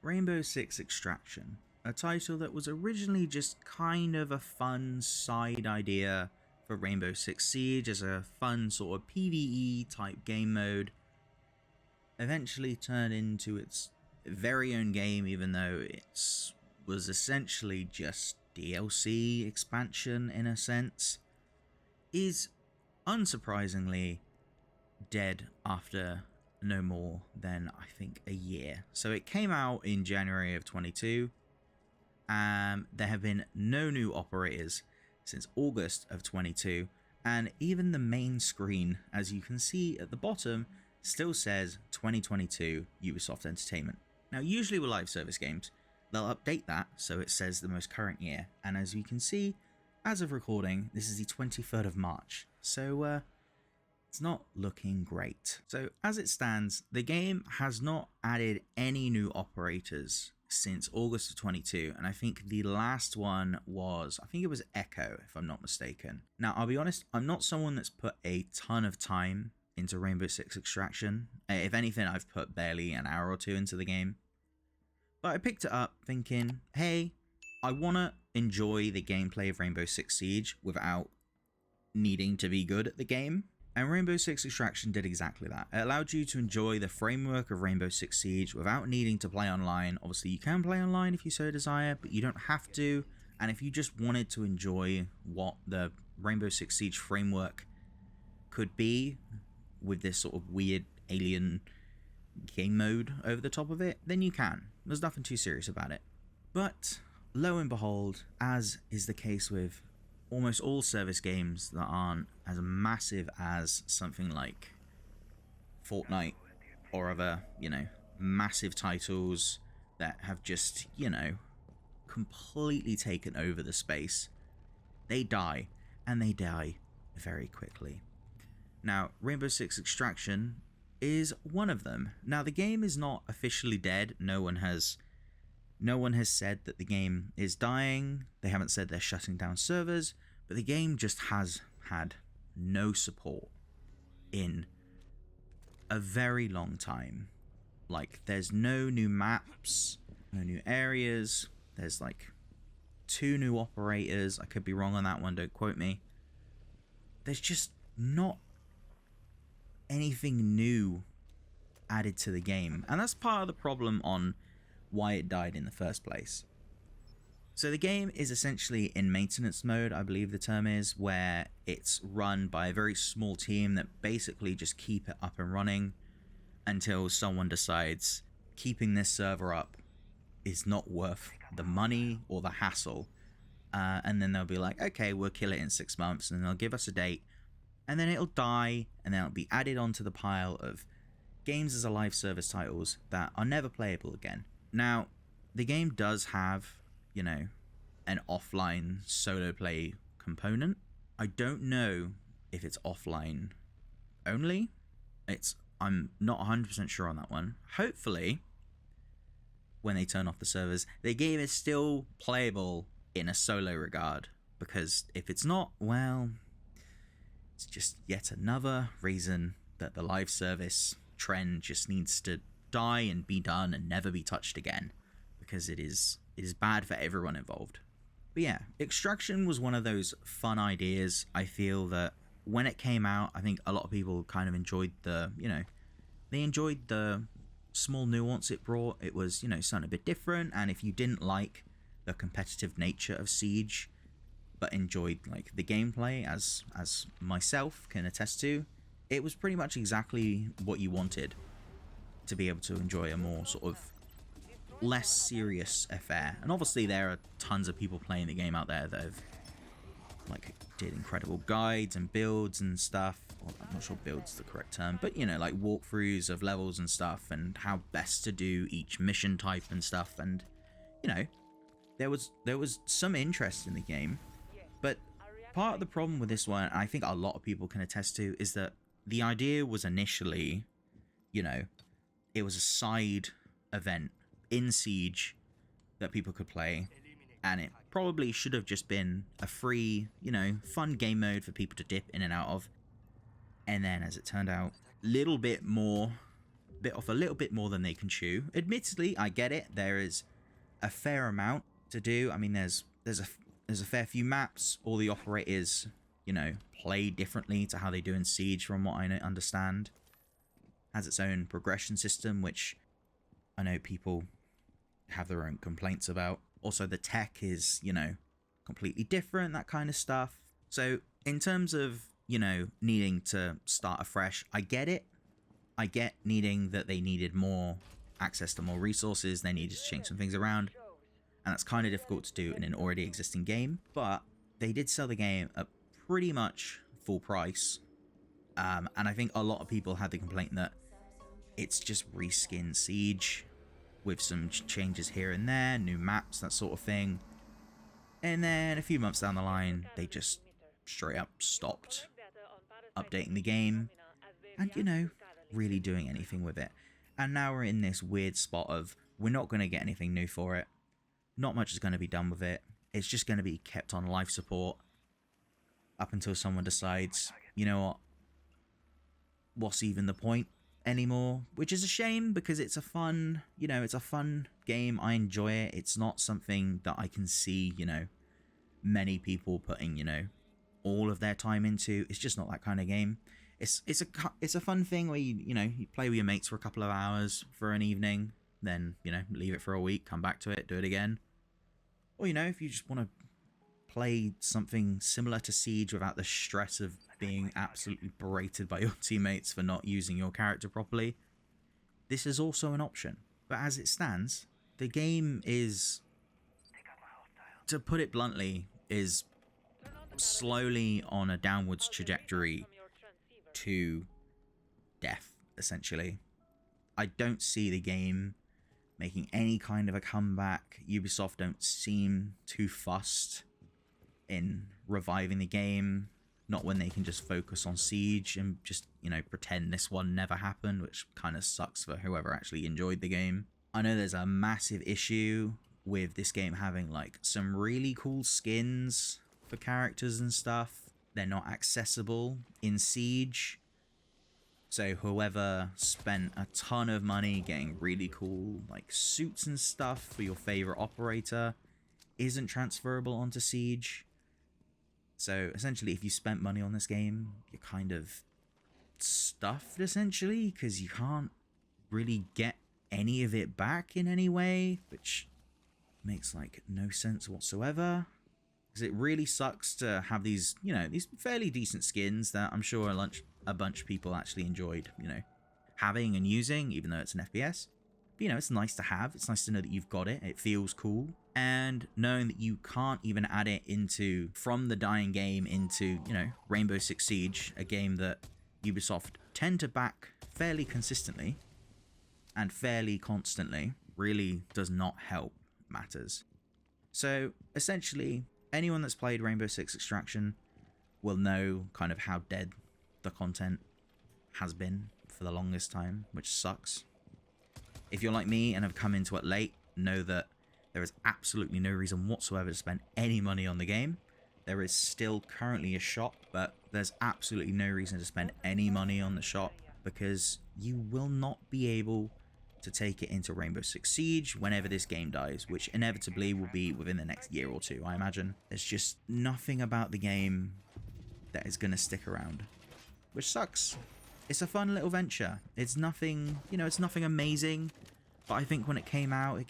Rainbow Six Extraction, a title that was originally just kind of a fun side idea for Rainbow Six Siege as a fun sort of PVE type game mode, eventually turned into its very own game, even though it was essentially just DLC expansion in a sense, is unsurprisingly dead after no more than I think a year. So it came out in January of 22. There have been no new operators since August of 22, and even the main screen, as you can see at the bottom, still says 2022 Ubisoft Entertainment. Now usually with live service games, they'll update that so it says the most current year, and as you can see, as of recording, this is the 23rd of March, so it's not looking great. So as it stands, the game has not added any new operators since August of 22, and I think the last one was, I think it was Echo, if I'm not mistaken. Now, I'll be honest, I'm not someone that's put a ton of time into Rainbow Six Extraction. If anything, I've put barely an hour or two into the game. But I picked it up thinking, hey, I want to enjoy the gameplay of Rainbow Six Siege without needing to be good at the game. And Rainbow Six Extraction did exactly that. It allowed you to enjoy the framework of Rainbow Six Siege without needing to play online. Obviously, you can play online if you so desire, but you don't have to. And if you just wanted to enjoy what the Rainbow Six Siege framework could be with this sort of weird alien game mode over the top of it, then you can. There's nothing too serious about it. But lo and behold, as is the case with almost all service games that aren't as massive as something like Fortnite or other, massive titles that have just, completely taken over the space, they die, and they die very quickly. Now, Rainbow Six Extraction is one of them. Now, the game is not officially dead. No one has said that the game is dying. They haven't said they're shutting down servers, but the game just has had no support in a very long time. Like, there's no new maps, no new areas. There's like 2 new operators. I could be wrong on that one, don't quote me. There's just not anything new added to the game, and that's part of the problem on why it died in the first place. So the game is essentially in maintenance mode, I believe the term is, where it's run by a very small team that basically just keep it up and running until someone decides keeping this server up is not worth the money or the hassle, and then they'll be like, okay, we'll kill it in 6 months, and they'll give us a date, and then it'll die, and then it'll be added onto the pile of games as a live service titles that are never playable again. Now, the game does have, an offline solo play component. I don't know if it's offline only. I'm not 100% sure on that one. Hopefully, when they turn off the servers, the game is still playable in a solo regard, because if it's not, well, it's just yet another reason that the live service trend just needs to die and be done and never be touched again, because it is bad for everyone involved. But yeah, Extraction was one of those fun ideas. I feel that when it came out, I think a lot of people kind of enjoyed they enjoyed the small nuance it brought. It was, something a bit different, and if you didn't like the competitive nature of Siege, but enjoyed like the gameplay, as myself can attest to, it was pretty much exactly what you wanted to be able to enjoy a more sort of less serious affair. And obviously there are tons of people playing the game out there that have did incredible guides and builds and stuff. Well, I'm not sure build's the correct term, but like walkthroughs of levels and stuff, and how best to do each mission type and stuff. And there was some interest in the game, but part of the problem with this one, I think a lot of people can attest to, is that the idea was initially, it was a side event in Siege that people could play, and it probably should have just been a free, fun game mode for people to dip in and out of. And then, as it turned out, little bit more bit off a little bit more than they can chew. Admittedly, I get it. There is a fair amount to do. I mean, there's a fair few maps. All the operators, you know, play differently to how they do in Siege, from what I understand. Has its own progression system, which I know people have their own complaints about. Also, the tech is, you know, completely different, that kind of stuff. So in terms of, you know, needing to start afresh, I get it. I get needing that they needed more access to more resources, they needed to change some things around, and that's kind of difficult to do in an already existing game, but they did sell the game at pretty much full price. And I think a lot of people had the complaint that it's just reskin Siege with some changes here and there, new maps, that sort of thing. And then a few months down the line, they just straight up stopped updating the game and, you know, really doing anything with it. And now we're in this weird spot of, we're not going to get anything new for it. Not much is going to be done with it. It's just going to be kept on life support up until someone decides, you know what, what's even the point anymore? Which is a shame, because it's a fun, you know, it's a fun game. I enjoy it. It's not something that I can see, you know, many people putting, you know, all of their time into. It's just not that kind of game. It's a fun thing where you know, you play with your mates for a couple of hours for an evening, then, you know, leave it for a week, come back to it, do it again. Or, you know, if you just want to play something similar to Siege without the stress of being absolutely berated by your teammates for not using your character properly, this is also an option. But as it stands, the game is, to put it bluntly, is slowly on a downwards trajectory to death, essentially. I don't see the game making any kind of a comeback. Ubisoft don't seem too fussed in reviving the game, not when they can just focus on Siege and just, you know, pretend this one never happened, which kind of sucks for whoever actually enjoyed the game. I know there's a massive issue with this game having like some really cool skins for characters and stuff. They're not accessible in Siege. So whoever spent a ton of money getting really cool like suits and stuff for your favorite operator isn't transferable onto Siege. So essentially, if you spent money on this game, you're kind of stuffed, essentially, because you can't really get any of it back in any way, which makes like no sense whatsoever. Because it really sucks to have these, you know, these fairly decent skins that I'm sure a bunch of people actually enjoyed, you know, having and using, even though it's an FPS. But, you know, it's nice to have. It's nice to know that you've got it. It feels cool. And knowing that you can't even add it into, from the dying game into, you know, Rainbow Six Siege, a game that Ubisoft tend to back fairly consistently and fairly constantly, really does not help matters. So essentially, anyone that's played Rainbow Six Extraction will know kind of how dead the content has been for the longest time, which sucks. If you're like me and have come into it late, know that there is absolutely no reason whatsoever to spend any money on the game. There is still currently a shop, but there's absolutely no reason to spend any money on the shop, because you will not be able to take it into Rainbow Six Siege whenever this game dies, which inevitably will be within the next year or two, I imagine. There's just nothing about the game that is going to stick around, which sucks. It's a fun little venture. It's nothing, you know, it's nothing amazing, but I think when it came out,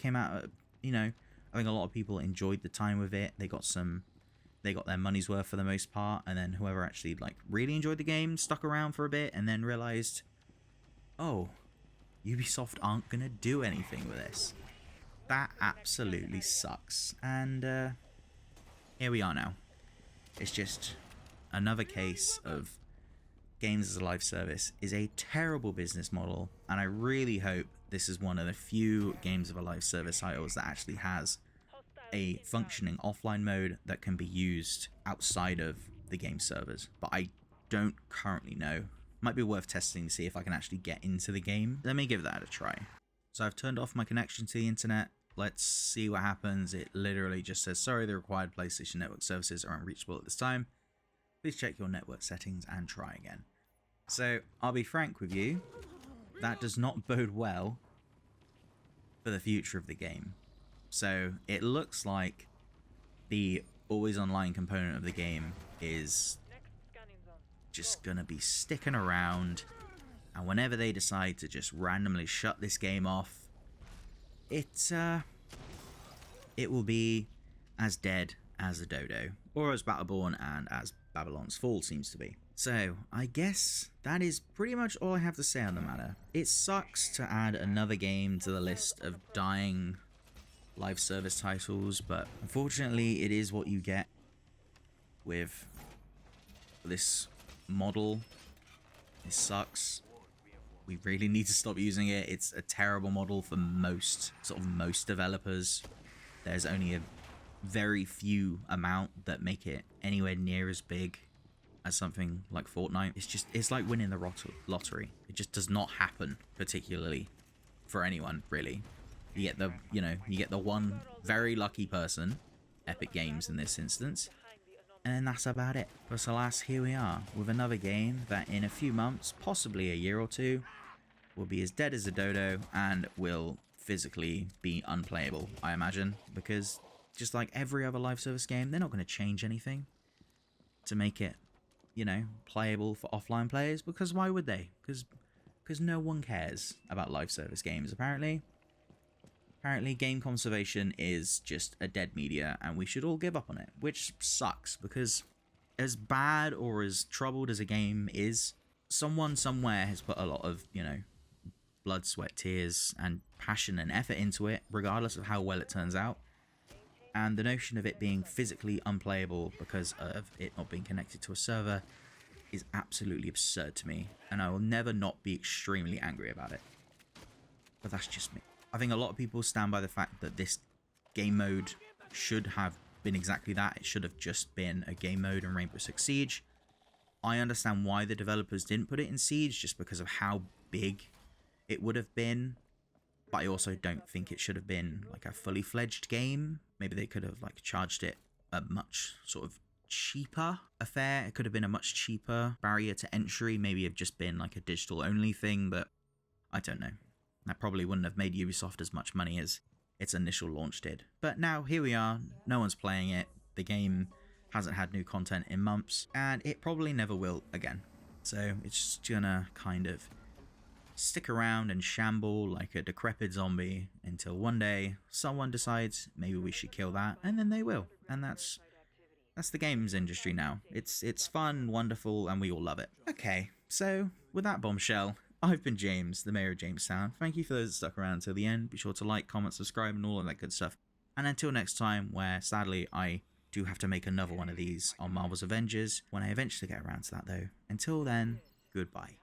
you know, I think a lot of people enjoyed the time with it. They got their money's worth for the most part, and then whoever actually like really enjoyed the game stuck around for a bit and then realized, oh, Ubisoft aren't gonna do anything with this. That absolutely sucks. And here we are now. It's just another case of games as a live service is a terrible business model, and I really hope this is one of the few games of a live service titles that actually has a functioning offline mode that can be used outside of the game servers. But I don't currently know. Might be worth testing to see if I can actually get into the game. Let me give that a try. So I've turned off my connection to the internet. Let's see what happens. It literally just says, sorry, the required PlayStation Network services are unreachable at this time. Please check your network settings and try again. So I'll be frank with you. that does not bode well for the future of the game. So it looks like the always online component of the game is just gonna be sticking around, and whenever they decide to just randomly shut this game off, it will be as dead as a dodo, or as Battleborn and as Babylon's Fall seems to be. So I guess that is pretty much all I have to say on the matter. It sucks to add another game to the list of dying live service titles, but unfortunately it is what you get with this model. It sucks. We really need to stop using it. It's a terrible model for most developers. There's only a very few amount that make it anywhere near as big as something like Fortnite. It's like winning the lottery. It just does not happen particularly for anyone, really. You get the one very lucky person, Epic Games in this instance, and then that's about it. But alas, here we are with another game that in a few months, possibly a year or two, will be as dead as a dodo and will physically be unplayable, I imagine, because just like every other live service game, they're not going to change anything to make it, playable for offline players, because why would they? Because no one cares about live service games, apparently. Apparently, game conservation is just a dead media, and we should all give up on it, which sucks, because as bad or as troubled as a game is, someone somewhere has put a lot of, blood, sweat, tears, and passion and effort into it, regardless of how well it turns out. And the notion of it being physically unplayable because of it not being connected to a server is absolutely absurd to me, and I will never not be extremely angry about it. But that's just me. I think a lot of people stand by the fact that this game mode should have been exactly that. It should have just been a game mode in Rainbow Six Siege. I understand why the developers didn't put it in Siege, just because of how big it would have been. But I also don't think it should have been like a fully fledged game. Maybe they could have charged it a much sort of cheaper affair. It could have been a much cheaper barrier to entry. Maybe have just been like a digital only thing, but I don't know. That probably wouldn't have made Ubisoft as much money as its initial launch did. But now, here we are, no one's playing it, the game hasn't had new content in months, and it probably never will again. So it's just gonna kind of stick around and shamble like a decrepit zombie until one day someone decides maybe we should kill that, and then they will. And that's the games industry now. It's fun, wonderful, and we all love it. Okay, so with that bombshell, I've been James, the Mayor of Jamestown. Thank you for those that stuck around till the end. Be sure to like, comment, subscribe, and all of that good stuff. And until next time, where sadly I do have to make another one of these on Marvel's Avengers, when I eventually get around to that though. Until then, goodbye.